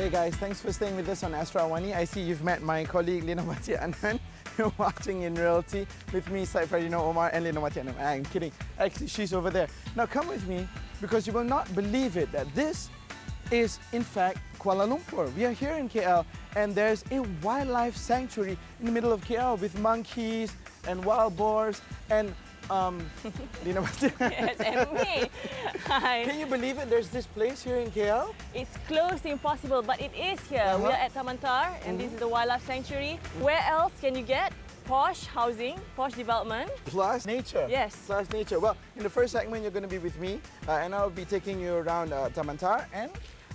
Hey guys, thanks for staying with us on Astro Awani. I see you've met my colleague Dino Omar. You're watching in Realty with me, Dino Omar and Dino Omar. I'm kidding. Actually, she's over there. Now come with me because you will not believe it that this is in fact Kuala Lumpur. We are here in KL and there's a wildlife sanctuary in the middle of KL with monkeys and wild boars and Dino Yes, and me. Hi. Can you believe it? There's this place here in KL? It's close to impossible, but it is here. We are at Taman TAR, and this is the wildlife sanctuary. Where else can you get posh housing, posh development? Plus nature. Yes. Plus nature. Well, in the first segment, you're going to be with me, and I'll be taking you around Taman TAR, and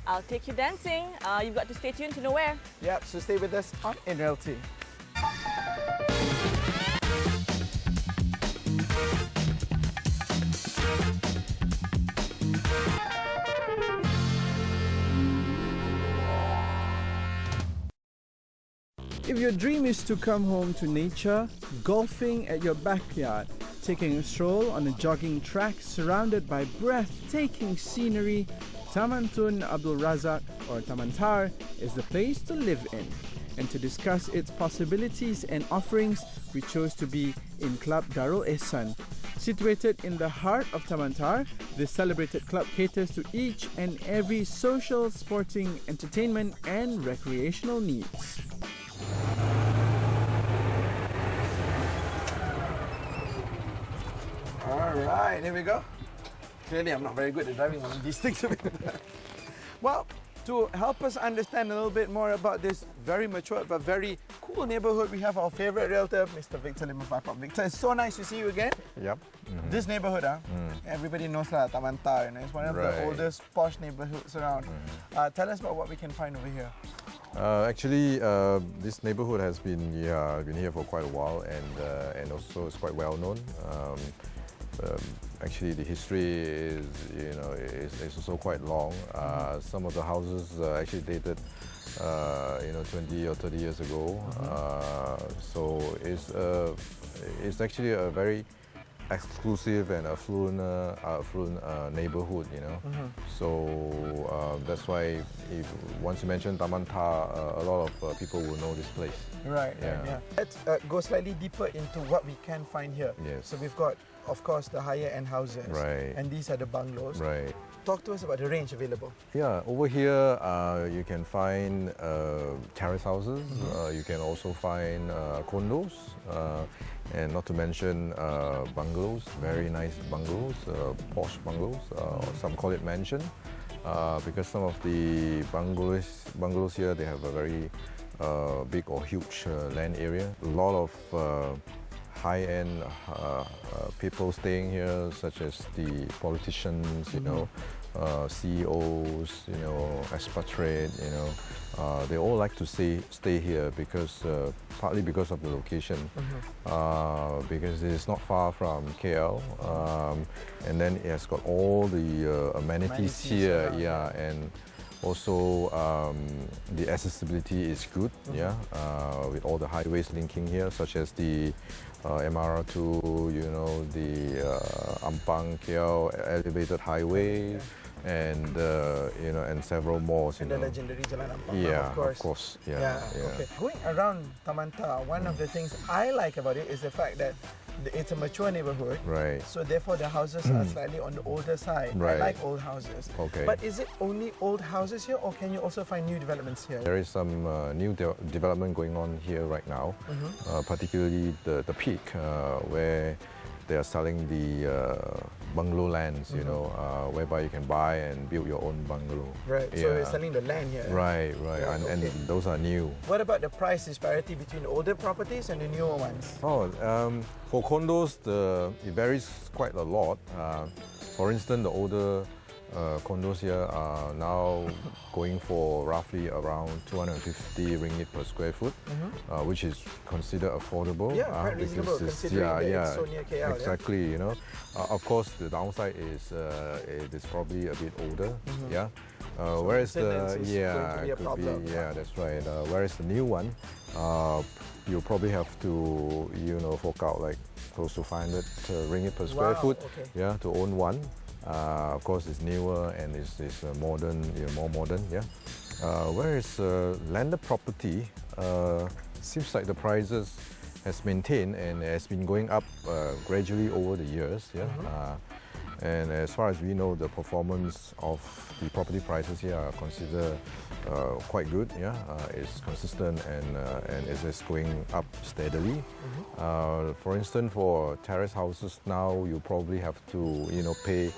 I'll take you dancing. You've got to stay tuned to know where. Yep, so stay with us on In Realty. If your dream is to come home to nature, golfing at your backyard, taking a stroll on a jogging track surrounded by breathtaking scenery, Taman Tun Abdul Razak or Taman TAR is the place to live in. And to discuss its possibilities and offerings, we chose to be in Club Darul Ihsan. Situated in the heart of Taman TAR, this celebrated club caters to each and every social, sporting, entertainment and recreational needs. Alright, here we go. Clearly I'm not very good at driving one of these things. Well, to help us understand a little bit more about this very mature but very cool neighborhood, we have our favorite realtor, Mr. Victor Lim of iProp. Victor, it's so nice to see you again. Yep. This neighborhood, everybody knows Taman TAR, it's one of the oldest posh neighborhoods around. Tell us about what we can find over here. Actually, this neighborhood has been here for quite a while, and also it's quite well known. Actually, the history is also quite long. Some of the houses actually dated 20 or 30 years ago. So it's actually a very exclusive and affluent neighborhood, So that's why once you mention Taman TAR, a lot of people will know this place. Right, yeah. Let's go slightly deeper into what we can find here. Yes. So we've got, of course, the higher end houses. Right. And these are the bungalows. Right. Talk to us about the range available. Yeah, over here you can find terrace houses. You can also find condos, and not to mention bungalows, very nice bungalows, posh bungalows. Some call it mansion, because some of the bungalows here, they have a very big or huge land area. A lot of high-end people staying here, such as the politicians, CEOs, expatriate, they all like to stay here because partly because of the location, because it is not far from KL, and then it has got all the amenities here, and also the accessibility is good, with all the highways linking here, such as the MR2, the Ampang KL elevated highway, and and several more. And the legendary Jalan Ampang, of course. Yeah. Okay. Going around Taman TAR, one of the things I like about it is the fact that it's a mature neighborhood. Right. So therefore the houses are slightly on the older side. Right. I like old houses. Okay. But is it only old houses here, or can you also find new developments here? There is some new development going on here right now, particularly the peak, where they are selling the bungalow lands, whereby you can buy and build your own bungalow. Right, so they're selling the land here. Right, and those are new. What about the price disparity between the older properties and the newer ones? For condos, it varies quite a lot. For instance, the older condos here are now going for roughly around 250 ringgit per square foot, which is considered affordable. Yeah, quite reasonable considering that it's so near KL. Exactly, of course, the downside is it is probably a bit older. So whereas the going to be a problem. that's right. Whereas the new one, you'll probably have to fork out like close to 500 ringgit per square foot, to own one. Of course, it's newer and it's modern, more modern, Whereas landed property seems like the prices has maintained and has been going up gradually over the years. Yeah. And as far as we know, the performance of the property prices here are considered quite good. Yeah, it's consistent and it is going up steadily. For instance, for terrace houses now, you probably have to pay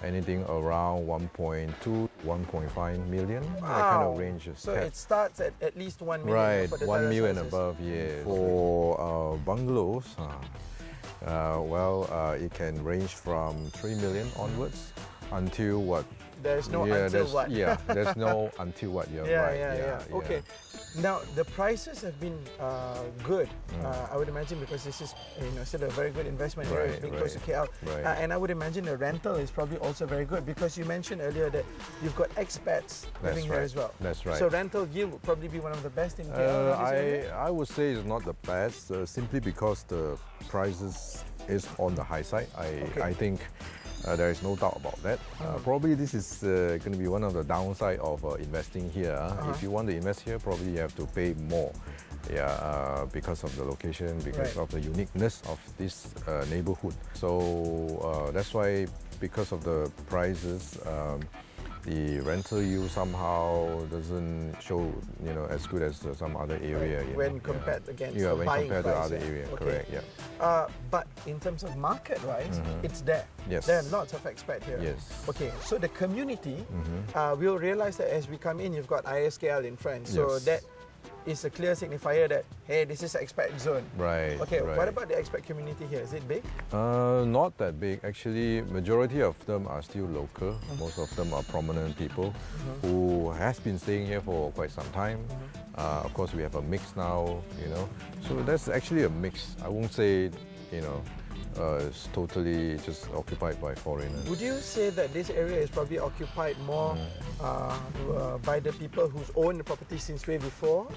anything around 1.2, 1.5 million. Wow. That kind of range is So kept. it starts at least 1 million. Right, for the 1 terrace million houses. above, yes. For bungalows, it can range from 3 million onwards until what? There's no yeah, until there's, what. yeah, there's no until what, you're right. Yeah. Okay. Now the prices have been good. I would imagine because this is still a very good investment area, Right, being close to right, KL. right. And I would imagine the rental is probably also very good because you mentioned earlier that you've got expats living here right. as well. That's right. So rental yield would probably be one of the best in KL. I would say it's not the best simply because the prices is on the high side. I think there is no doubt about that. Probably this is going to be one of the downside of investing here. If you want to invest here, probably you have to pay more. Yeah, because of the location, because of the uniqueness of this neighborhood. So that's why, because of the prices, the rental yield somehow doesn't show as good as some other area. When compared against yeah, the when buying compared to price, other area, okay. correct. Yeah. But in terms of market-wise, it's there. Yes. There are lots of expats here. Yes. Okay, so the community will realize that as we come in, you've got ISKL in front. So Yes. that is a clear signifier that, hey, this is expat zone. Right. Okay, right. what about the expat community here? Is it big? Not that big. Actually, majority of them are still local. Most of them are prominent people who has been staying here for quite some time. Of course, we have a mix now, So that's actually a mix. I won't say, it's totally just occupied by foreigners. Would you say that this area is probably occupied more by the people who's owned the property since way before?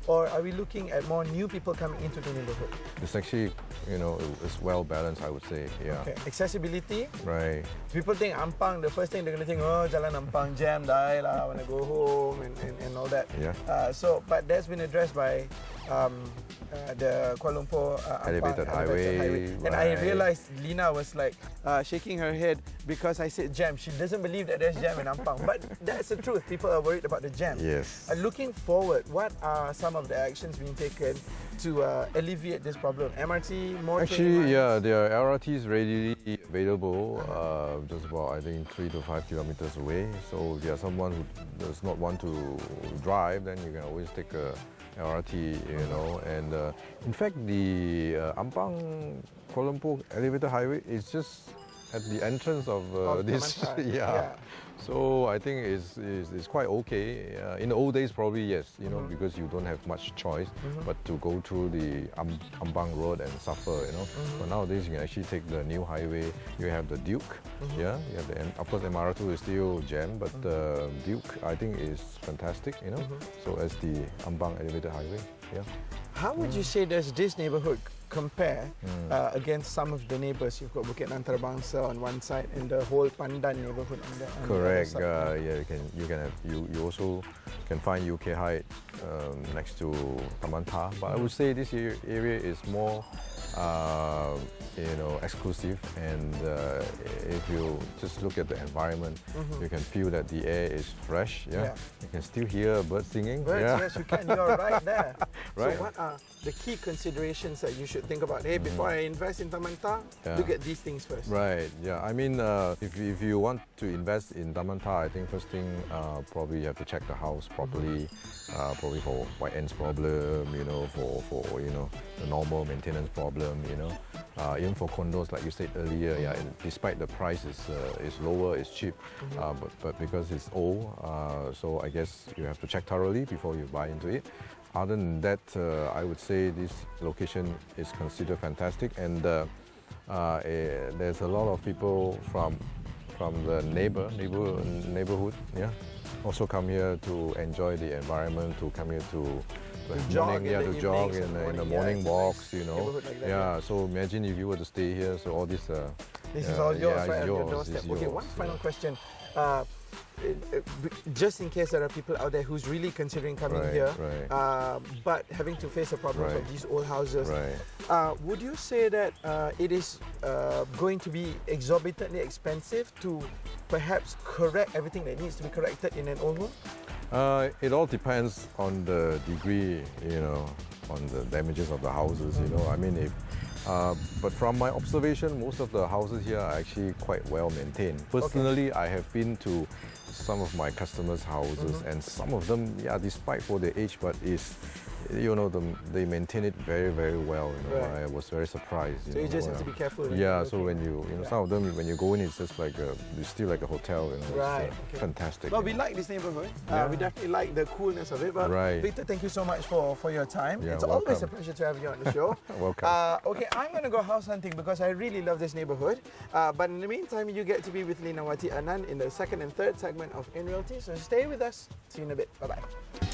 Or are we looking at more new people coming into the neighborhood? It's actually, it's well balanced, I would say. Yeah. Okay. Accessibility. Right. People think Ampang, the first thing they're going to think, oh, Jalan Ampang jam, die lah, I want to go home and all that. Yeah. But that's been addressed by the Kuala Lumpur Elevated highway, And I right. realized Lina was like shaking her head because I said jam. She doesn't believe that there's jam in Ampang. But that's the truth. People are worried about the jam. Yes. Looking forward, what are some of the actions being taken to alleviate this problem? MRT, more Actually, yeah, there are LRTs readily available, just about, I think, 3 to 5 kilometers away. So if you're someone who does not want to drive, then you can always take a LRT, And in fact, the Ampang Kuala Lumpur elevated highway is just at the entrance of this. Taman TAR. Yeah. So I think it's quite okay. In the old days, probably yes, because you don't have much choice, but to go through the Ampang Road and suffer, But nowadays you can actually take the new highway. You have the Duke, yeah. You have of course MR2 is still jam, but the Duke I think is fantastic, So as the Ampang elevated highway, yeah. How would you say does this neighborhood compare against some of the neighbours? You've got Bukit Antarabangsa on one side and the whole Pandan neighborhood on the Correct. other side. Yeah, you also can find UK Height next to Taman TAR, but I would say this area is more exclusive, and if you just look at the environment, you can feel that the air is fresh. Yeah, you can still hear birds singing. Birds, yes, you can. You're right there. Right. So, what are the key considerations that you should think about? Hey, before I invest in Taman TAR, look at these things first. Right. Yeah. I mean, if you want to invest in Taman TAR, I think first thing probably you have to check the house properly. Probably for white ants problem, for the normal maintenance problem, even for condos, like you said earlier, and despite the price is lower, it's cheap, but because it's old, so I guess you have to check thoroughly before you buy into it. Other than that, I would say this location is considered fantastic, and there's a lot of people from the neighborhood, also come here to enjoy the environment, to come here to jog in the morning walks, like that, Yeah, so imagine if you were to stay here, so all this. This is all yours, right? On your yours, doorstep. it's Okay, yours, one final question. just in case there are people out there who's really considering coming here, but having to face the problem of these old houses, would you say that it is going to be exorbitantly expensive to perhaps correct everything that needs to be corrected in an old home? It all depends on the degree, on the damages of the houses, I mean, but from my observation, most of the houses here are actually quite well maintained. Personally, I have been to some of my customers' houses, and some of them, despite for their age, but they maintain it very, very well. I was very surprised. So you just have to be careful. So when some of them, when you go in, it's just like it's still like a hotel. It's fantastic. Well, we like this neighborhood. We definitely like the coolness of it. But Victor, thank you so much for your time. It's always a pleasure to have you on the show. Welcome. Okay, I'm going to go house hunting because I really love this neighborhood. But in the meantime, you get to be with Leenawati Anand in the second and third segment of In Realty. So stay with us. See you in a bit. Bye-bye.